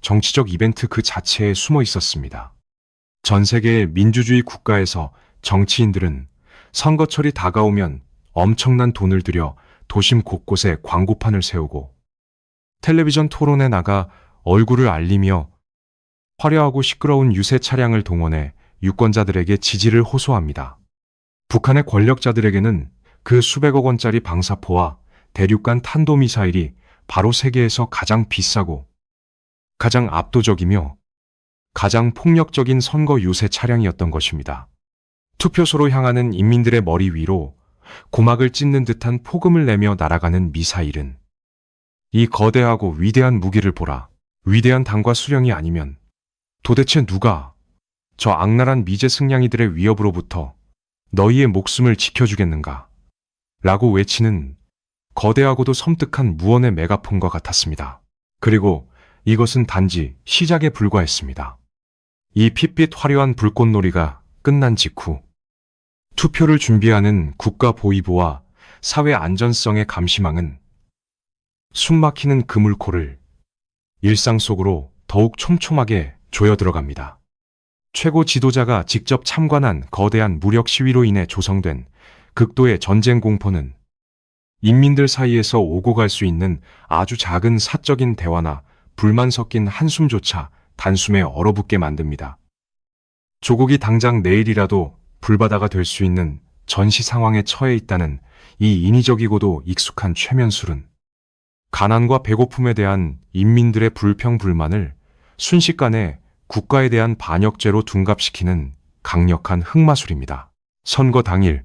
정치적 이벤트 그 자체에 숨어 있었습니다. 전 세계의 민주주의 국가에서 정치인들은 선거철이 다가오면 엄청난 돈을 들여 도심 곳곳에 광고판을 세우고 텔레비전 토론에 나가 얼굴을 알리며 화려하고 시끄러운 유세 차량을 동원해 유권자들에게 지지를 호소합니다. 북한의 권력자들에게는 그 수백억 원짜리 방사포와 대륙간 탄도미사일이 바로 세계에서 가장 비싸고 가장 압도적이며 가장 폭력적인 선거 유세 차량이었던 것입니다. 투표소로 향하는 인민들의 머리 위로 고막을 찢는 듯한 폭음을 내며 날아가는 미사일은 이 거대하고 위대한 무기를 보라. 위대한 당과 수령이 아니면 도대체 누가 저 악랄한 미제 승냥이들의 위협으로부터 너희의 목숨을 지켜주겠는가? 라고 외치는 거대하고도 섬뜩한 무언의 메가폰과 같았습니다. 그리고 이것은 단지 시작에 불과했습니다. 이 핏빛 화려한 불꽃놀이가 끝난 직후 투표를 준비하는 국가보위부와 사회 안전성의 감시망은 숨막히는 그물코를 일상 속으로 더욱 촘촘하게 조여 들어갑니다. 최고 지도자가 직접 참관한 거대한 무력 시위로 인해 조성된 극도의 전쟁 공포는 인민들 사이에서 오고 갈 수 있는 아주 작은 사적인 대화나 불만 섞인 한숨조차 단숨에 얼어붙게 만듭니다. 조국이 당장 내일이라도 불바다가 될 수 있는 전시 상황에 처해 있다는 이 인위적이고도 익숙한 최면술은 가난과 배고픔에 대한 인민들의 불평불만을 순식간에 국가에 대한 반역죄로 둔갑시키는 강력한 흑마술입니다. 선거 당일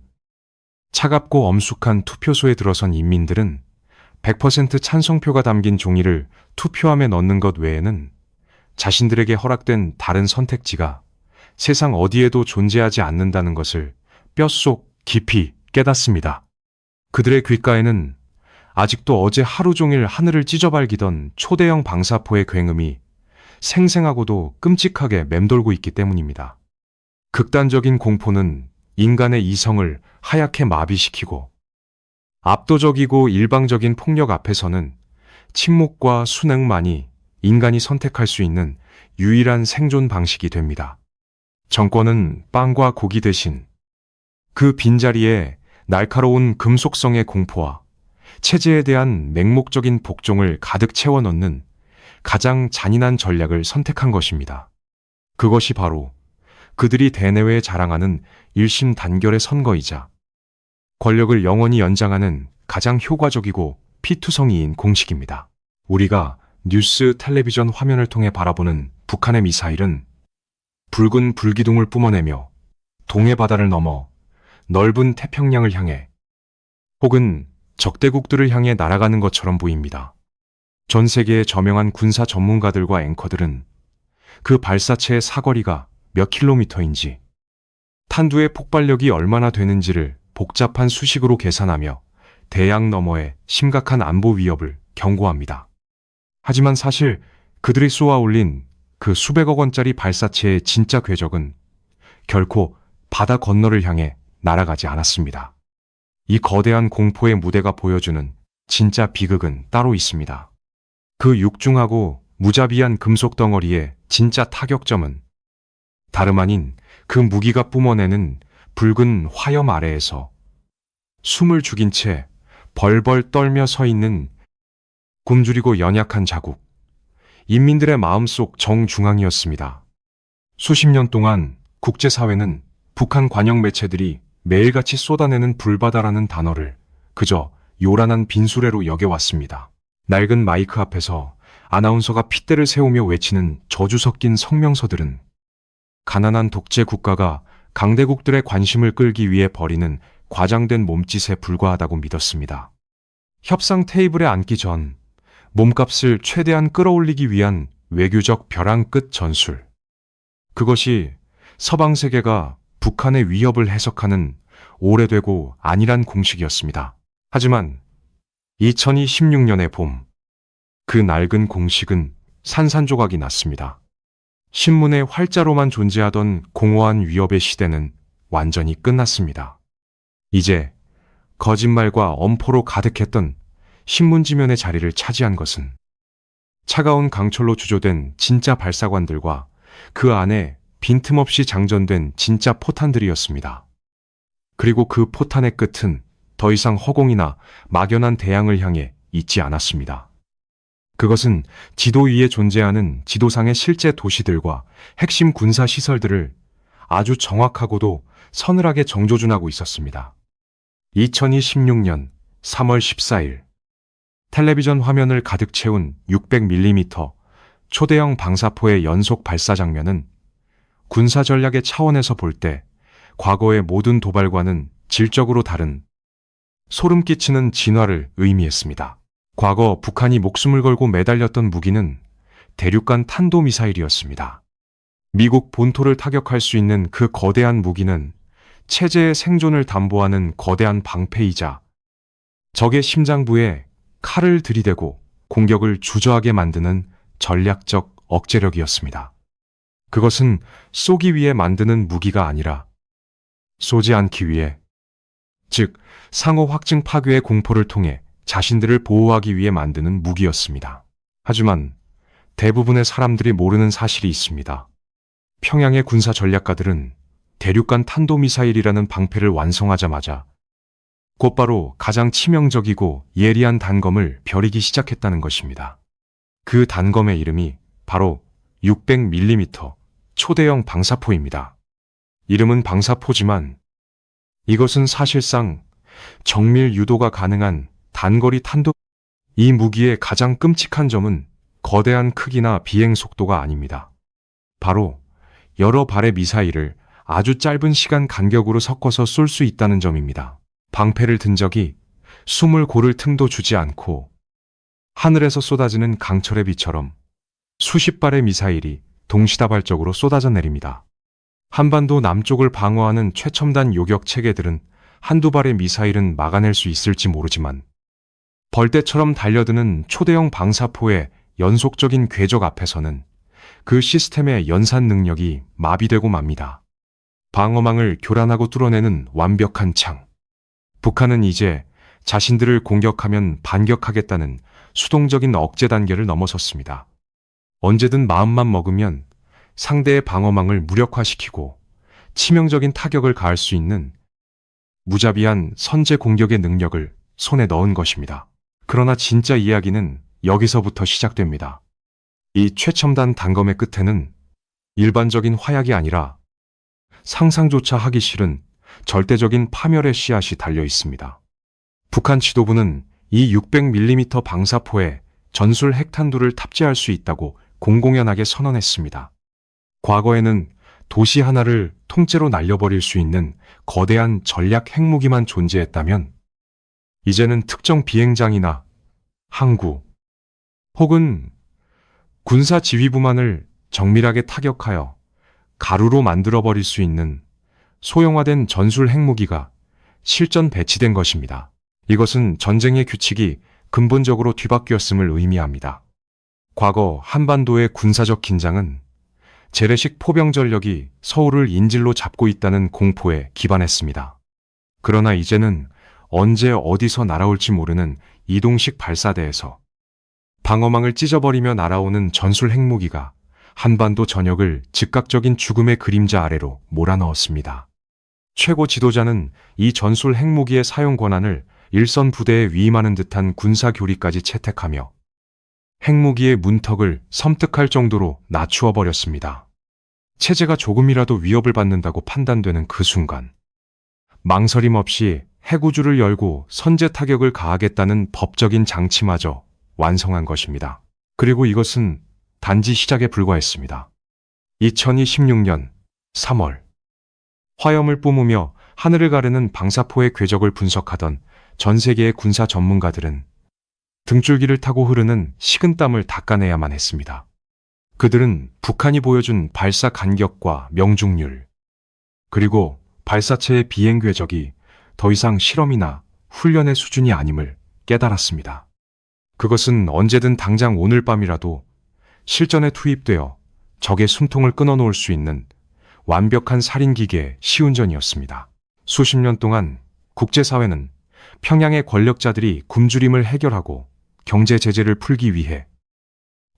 차갑고 엄숙한 투표소에 들어선 인민들은 100% 찬성표가 담긴 종이를 투표함에 넣는 것 외에는 자신들에게 허락된 다른 선택지가 세상 어디에도 존재하지 않는다는 것을 뼛속 깊이 깨닫습니다. 그들의 귓가에는 아직도 어제 하루 종일 하늘을 찢어발기던 초대형 방사포의 굉음이 생생하고도 끔찍하게 맴돌고 있기 때문입니다. 극단적인 공포는 인간의 이성을 하얗게 마비시키고 압도적이고 일방적인 폭력 앞에서는 침묵과 순응만이 인간이 선택할 수 있는 유일한 생존 방식이 됩니다. 정권은 빵과 고기 대신 그 빈자리에 날카로운 금속성의 공포와 체제에 대한 맹목적인 복종을 가득 채워 넣는 가장 잔인한 전략을 선택한 것입니다. 그것이 바로 그들이 대내외에 자랑하는 일심 단결의 선거이자 권력을 영원히 연장하는 가장 효과적이고 피투성이인 공식입니다. 우리가 뉴스, 텔레비전 화면을 통해 바라보는 북한의 미사일은 붉은 불기둥을 뿜어내며 동해 바다를 넘어 넓은 태평양을 향해 혹은 적대국들을 향해 날아가는 것처럼 보입니다. 전 세계의 저명한 군사 전문가들과 앵커들은 그 발사체의 사거리가 몇 킬로미터인지, 탄두의 폭발력이 얼마나 되는지를 복잡한 수식으로 계산하며 대양 너머의 심각한 안보 위협을 경고합니다. 하지만 사실 그들이 쏘아 올린 그 수백억 원짜리 발사체의 진짜 궤적은 결코 바다 건너를 향해 날아가지 않았습니다. 이 거대한 공포의 무대가 보여주는 진짜 비극은 따로 있습니다. 그 육중하고 무자비한 금속 덩어리의 진짜 타격점은 다름 아닌 그 무기가 뿜어내는 붉은 화염 아래에서 숨을 죽인 채 벌벌 떨며 서 있는 굶주리고 연약한 자국, 인민들의 마음속 정중앙이었습니다. 수십 년 동안 국제사회는 북한 관영 매체들이 매일같이 쏟아내는 불바다라는 단어를 그저 요란한 빈수레로 여겨왔습니다. 낡은 마이크 앞에서 아나운서가 핏대를 세우며 외치는 저주 섞인 성명서들은 가난한 독재 국가가 강대국들의 관심을 끌기 위해 벌이는 과장된 몸짓에 불과하다고 믿었습니다. 협상 테이블에 앉기 전 몸값을 최대한 끌어올리기 위한 외교적 벼랑 끝 전술. 그것이 서방 세계가 북한의 위협을 해석하는 오래되고 안일한 공식이었습니다. 하지만 2016년의 봄, 그 낡은 공식은 산산조각이 났습니다. 신문의 활자로만 존재하던 공허한 위협의 시대는 완전히 끝났습니다. 이제 거짓말과 엄포로 가득했던 신문지면의 자리를 차지한 것은 차가운 강철로 주조된 진짜 발사관들과 그 안에 빈틈없이 장전된 진짜 포탄들이었습니다. 그리고 그 포탄의 끝은 더 이상 허공이나 막연한 대양을 향해 있지 않았습니다. 그것은 지도 위에 존재하는 지도상의 실제 도시들과 핵심 군사 시설들을 아주 정확하고도 서늘하게 정조준하고 있었습니다. 2016년 3월 14일 텔레비전 화면을 가득 채운 600mm 초대형 방사포의 연속 발사 장면은 군사 전략의 차원에서 볼 때 과거의 모든 도발과는 질적으로 다른 소름 끼치는 진화를 의미했습니다. 과거 북한이 목숨을 걸고 매달렸던 무기는 대륙간 탄도미사일이었습니다. 미국 본토를 타격할 수 있는 그 거대한 무기는 체제의 생존을 담보하는 거대한 방패이자 적의 심장부에 칼을 들이대고 공격을 주저하게 만드는 전략적 억제력이었습니다. 그것은 쏘기 위해 만드는 무기가 아니라 쏘지 않기 위해, 즉 상호 확증 파괴의 공포를 통해 자신들을 보호하기 위해 만드는 무기였습니다. 하지만 대부분의 사람들이 모르는 사실이 있습니다. 평양의 군사 전략가들은 대륙간 탄도미사일이라는 방패를 완성하자마자 곧바로 가장 치명적이고 예리한 단검을 벼리기 시작했다는 것입니다. 그 단검의 이름이 바로 600mm 초대형 방사포입니다. 이름은 방사포지만 이것은 사실상 정밀 유도가 가능한 단거리 탄도. 이 무기의 가장 끔찍한 점은 거대한 크기나 비행 속도가 아닙니다. 바로 여러 발의 미사일을 아주 짧은 시간 간격으로 섞어서 쏠 수 있다는 점입니다. 방패를 든 적이 숨을 고를 틈도 주지 않고 하늘에서 쏟아지는 강철의 비처럼 수십 발의 미사일이 동시다발적으로 쏟아져 내립니다. 한반도 남쪽을 방어하는 최첨단 요격 체계들은 한두 발의 미사일은 막아낼 수 있을지 모르지만 벌떼처럼 달려드는 초대형 방사포의 연속적인 궤적 앞에서는 그 시스템의 연산 능력이 마비되고 맙니다. 방어망을 교란하고 뚫어내는 완벽한 창. 북한은 이제 자신들을 공격하면 반격하겠다는 수동적인 억제 단계를 넘어섰습니다. 언제든 마음만 먹으면 상대의 방어망을 무력화시키고 치명적인 타격을 가할 수 있는 무자비한 선제 공격의 능력을 손에 넣은 것입니다. 그러나 진짜 이야기는 여기서부터 시작됩니다. 이 최첨단 단검의 끝에는 일반적인 화약이 아니라 상상조차 하기 싫은 절대적인 파멸의 씨앗이 달려 있습니다. 북한 지도부는 이 600mm 방사포에 전술 핵탄두를 탑재할 수 있다고 공공연하게 선언했습니다. 과거에는 도시 하나를 통째로 날려버릴 수 있는 거대한 전략 핵무기만 존재했다면 이제는 특정 비행장이나 항구 혹은 군사 지휘부만을 정밀하게 타격하여 가루로 만들어버릴 수 있는 소형화된 전술 핵무기가 실전 배치된 것입니다. 이것은 전쟁의 규칙이 근본적으로 뒤바뀌었음을 의미합니다. 과거 한반도의 군사적 긴장은 재래식 포병 전력이 서울을 인질로 잡고 있다는 공포에 기반했습니다. 그러나 이제는 언제 어디서 날아올지 모르는 이동식 발사대에서 방어망을 찢어버리며 날아오는 전술 핵무기가 한반도 전역을 즉각적인 죽음의 그림자 아래로 몰아넣었습니다. 최고 지도자는 이 전술 핵무기의 사용 권한을 일선 부대에 위임하는 듯한 군사 교리까지 채택하며 핵무기의 문턱을 섬뜩할 정도로 낮추어 버렸습니다. 체제가 조금이라도 위협을 받는다고 판단되는 그 순간 망설임 없이 핵우주를 열고 선제 타격을 가하겠다는 법적인 장치마저 완성한 것입니다. 그리고 이것은 단지 시작에 불과했습니다. 2026년 3월 화염을 뿜으며 하늘을 가르는 방사포의 궤적을 분석하던 전 세계의 군사 전문가들은 등줄기를 타고 흐르는 식은땀을 닦아내야만 했습니다. 그들은 북한이 보여준 발사 간격과 명중률, 그리고 발사체의 비행 궤적이 더 이상 실험이나 훈련의 수준이 아님을 깨달았습니다. 그것은 언제든 당장 오늘 밤이라도 실전에 투입되어 적의 숨통을 끊어놓을 수 있는 완벽한 살인기계의 시운전이었습니다. 수십 년 동안 국제사회는 평양의 권력자들이 굶주림을 해결하고 경제 제재를 풀기 위해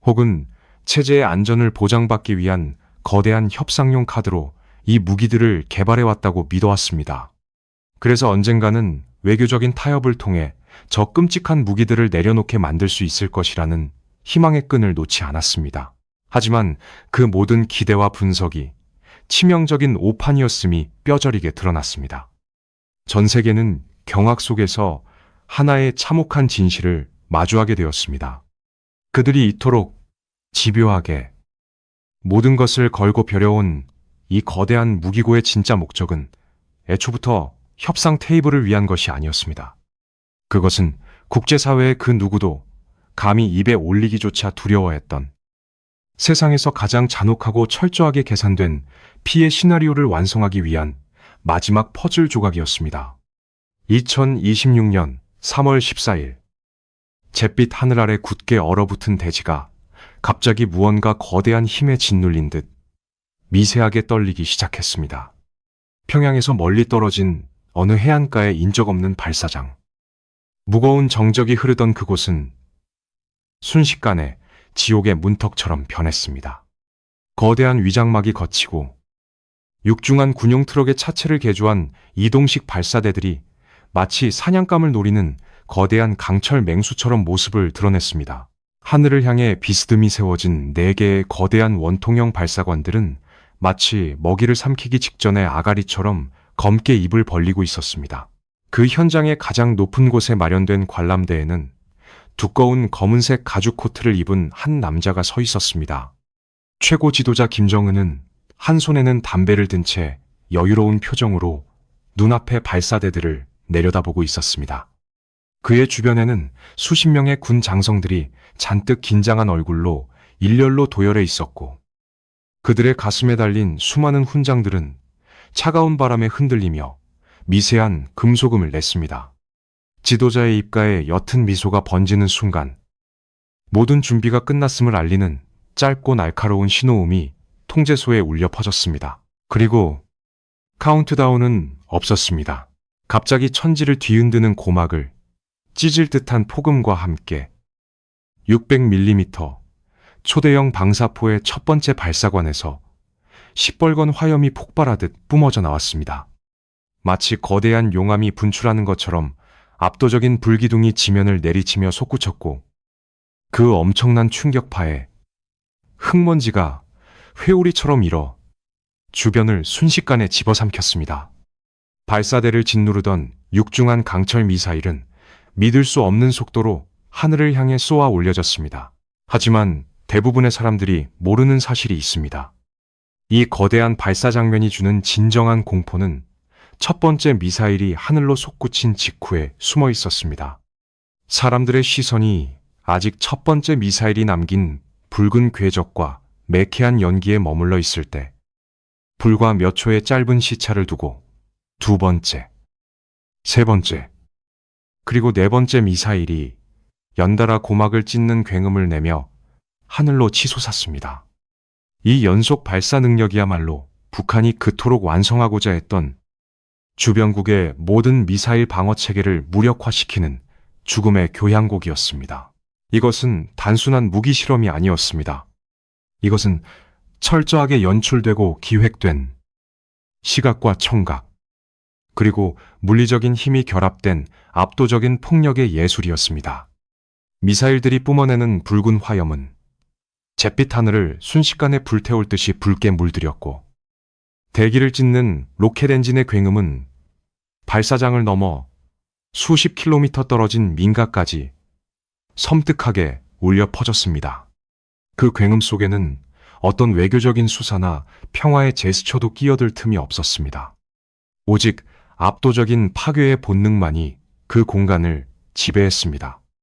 혹은 체제의 안전을 보장받기 위한 거대한 협상용 카드로 이 무기들을 개발해왔다고 믿어왔습니다. 그래서 언젠가는 외교적인 타협을 통해 저 끔찍한 무기들을 내려놓게 만들 수 있을 것이라는 희망의 끈을 놓지 않았습니다. 하지만 그 모든 기대와 분석이 치명적인 오판이었음이 뼈저리게 드러났습니다. 전 세계는 경악 속에서 하나의 참혹한 진실을 마주하게 되었습니다. 그들이 이토록 집요하게 모든 것을 걸고 벼려온 이 거대한 무기고의 진짜 목적은 애초부터 협상 테이블을 위한 것이 아니었습니다. 그것은 국제사회의 그 누구도 감히 입에 올리기조차 두려워했던 세상에서 가장 잔혹하고 철저하게 계산된 피해 시나리오를 완성하기 위한 마지막 퍼즐 조각이었습니다. 2026년 3월 14일 잿빛 하늘 아래 굳게 얼어붙은 대지가 갑자기 무언가 거대한 힘에 짓눌린 듯 미세하게 떨리기 시작했습니다. 평양에서 멀리 떨어진 어느 해안가의 인적 없는 발사장. 무거운 정적이 흐르던 그곳은 순식간에 지옥의 문턱처럼 변했습니다. 거대한 위장막이 걷히고 육중한 군용 트럭의 차체를 개조한 이동식 발사대들이 마치 사냥감을 노리는 거대한 강철 맹수처럼 모습을 드러냈습니다. 하늘을 향해 비스듬히 세워진 4개의 거대한 원통형 발사관들은 마치 먹이를 삼키기 직전의 아가리처럼 검게 입을 벌리고 있었습니다. 그 현장의 가장 높은 곳에 마련된 관람대에는 두꺼운 검은색 가죽 코트를 입은 한 남자가 서 있었습니다. 최고 지도자 김정은은 한 손에는 담배를 든 채 여유로운 표정으로 눈앞의 발사대들을 내려다보고 있었습니다. 그의 주변에는 수십 명의 군 장성들이 잔뜩 긴장한 얼굴로 일렬로 도열해 있었고 그들의 가슴에 달린 수많은 훈장들은 차가운 바람에 흔들리며 미세한 금소금을 냈습니다. 지도자의 입가에 옅은 미소가 번지는 순간 모든 준비가 끝났음을 알리는 짧고 날카로운 신호음이 통제소에 울려 퍼졌습니다. 그리고 카운트다운은 없었습니다. 갑자기 천지를 뒤흔드는 고막을 찢을 듯한 폭음과 함께 600mm 초대형 방사포의 첫 번째 발사관에서 시뻘건 화염이 폭발하듯 뿜어져 나왔습니다. 마치 거대한 용암이 분출하는 것처럼 압도적인 불기둥이 지면을 내리치며 솟구쳤고, 그 엄청난 충격파에 흙먼지가 회오리처럼 일어 주변을 순식간에 집어삼켰습니다. 발사대를 짓누르던 육중한 강철 미사일은 믿을 수 없는 속도로 하늘을 향해 쏘아 올려졌습니다. 하지만 대부분의 사람들이 모르는 사실이 있습니다. 이 거대한 발사 장면이 주는 진정한 공포는 첫 번째 미사일이 하늘로 솟구친 직후에 숨어 있었습니다. 사람들의 시선이 아직 첫 번째 미사일이 남긴 붉은 궤적과 매캐한 연기에 머물러 있을 때, 불과 몇 초의 짧은 시차를 두고 두 번째, 세 번째, 그리고 네 번째 미사일이 연달아 고막을 찢는 굉음을 내며 하늘로 치솟았습니다. 이 연속 발사 능력이야말로 북한이 그토록 완성하고자 했던 주변국의 모든 미사일 방어 체계를 무력화시키는 죽음의 교향곡이었습니다. 이것은 단순한 무기 실험이 아니었습니다. 이것은 철저하게 연출되고 기획된 시각과 청각, 그리고 물리적인 힘이 결합된 압도적인 폭력의 예술이었습니다. 미사일들이 뿜어내는 붉은 화염은 잿빛 하늘을 순식간에 불태울 듯이 붉게 물들였고, 대기를 찢는 로켓 엔진의 굉음은 발사장을 넘어 수십 킬로미터 떨어진 민가까지 섬뜩하게 울려 퍼졌습니다. 그 굉음 속에는 어떤 외교적인 수사나 평화의 제스처도 끼어들 틈이 없었습니다. 오직 압도적인 파괴의 본능만이 그 공간을 지배했습니다.